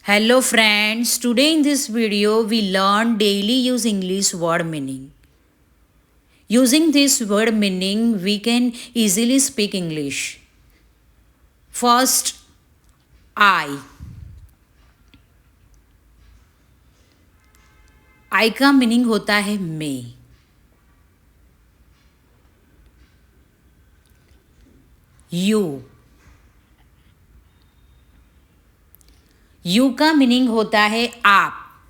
Hello friends, today in this video we learn daily use English word meaning. Using this word meaning we can easily speak English. First, I. I का meaning होता है मैं. You. You का meaning होता है आप.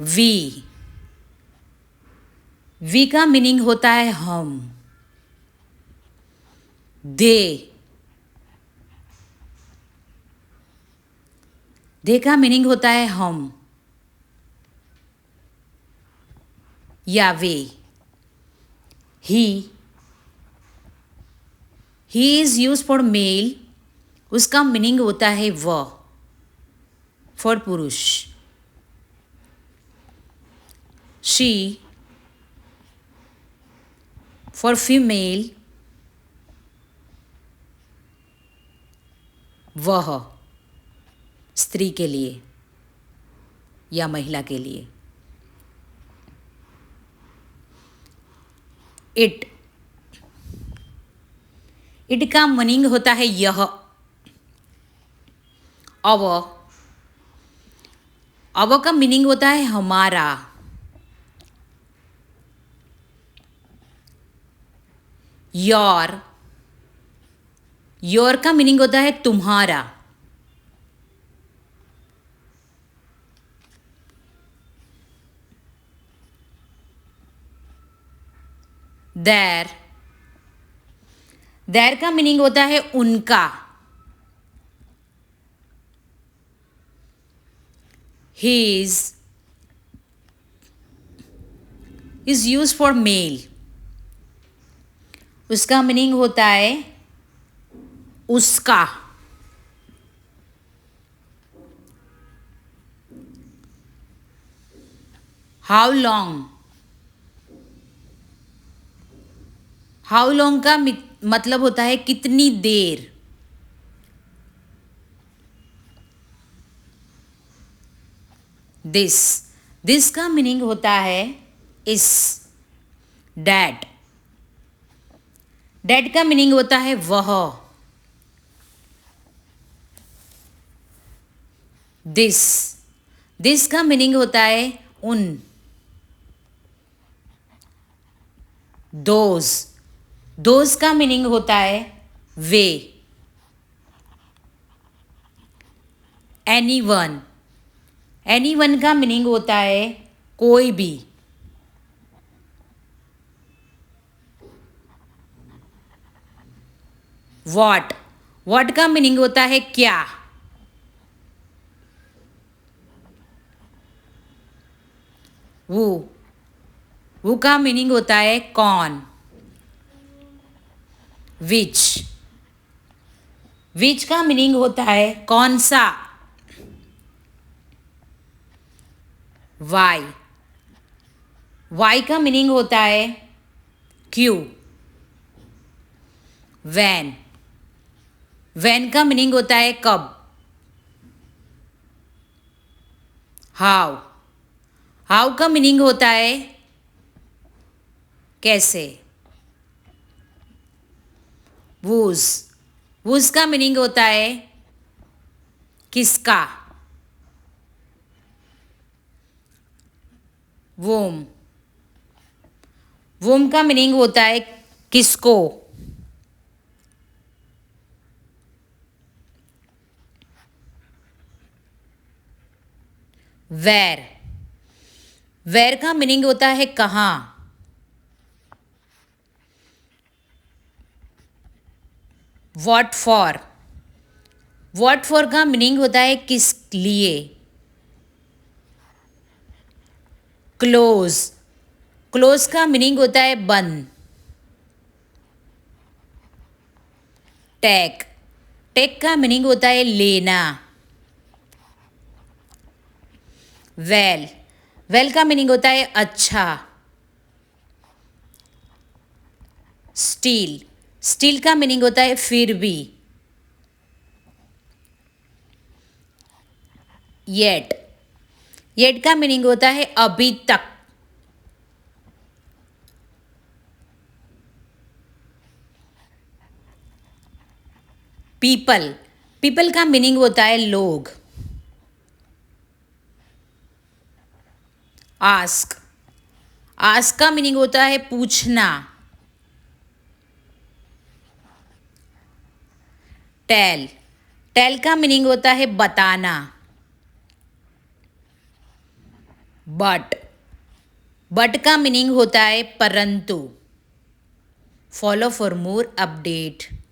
We. We का meaning होता है हम. They. They का मीनिंग होता है हम. या वे. He. He is used for male. उसका मीनिंग होता है वह. फॉर पुरुष. She. For female. वह स्त्री के लिए या महिला के लिए. इट. इट का मीनिंग होता है यह. अव का मीनिंग होता है हमारा. योर. योर का मीनिंग होता है तुम्हारा. देर. देर का मीनिंग होता है उनका. His is used for male. उसका मीनिंग होता है उसका. How long. How long का मतलब होता है कितनी देर. दिस का मीनिंग होता है इस. डैट. डैट का मीनिंग होता है वह. दिस का मीनिंग होता है उन. दोज का मीनिंग होता है वे. एनीवन का मीनिंग होता है कोई भी. वॉट का मीनिंग होता है क्या. वो का मीनिंग होता है कौन. विच का मीनिंग होता है कौन सा. वाई का मीनिंग होता है क्यों. वैन का मीनिंग होता है कब. हाउ का मीनिंग होता है कैसे. वूज का मीनिंग होता है किसका. वोम का मीनिंग होता है किसको. वेर का मीनिंग होता है कहाँ. वॉट फॉर का मीनिंग होता है किस लिए. क्लोज का मीनिंग होता है बंद. टेक का मीनिंग होता है लेना. वेल का मीनिंग होता है अच्छा. स्टील का मीनिंग होता है फिर भी. येट। येट का मीनिंग होता है अभी तक। पीपल। पीपल का मीनिंग होता है लोग। आस्क। आस्क का मीनिंग होता है पूछना। टेल। टेल का मीनिंग होता है बताना। बट। बट का मीनिंग होता है परंतु। Follow for more update.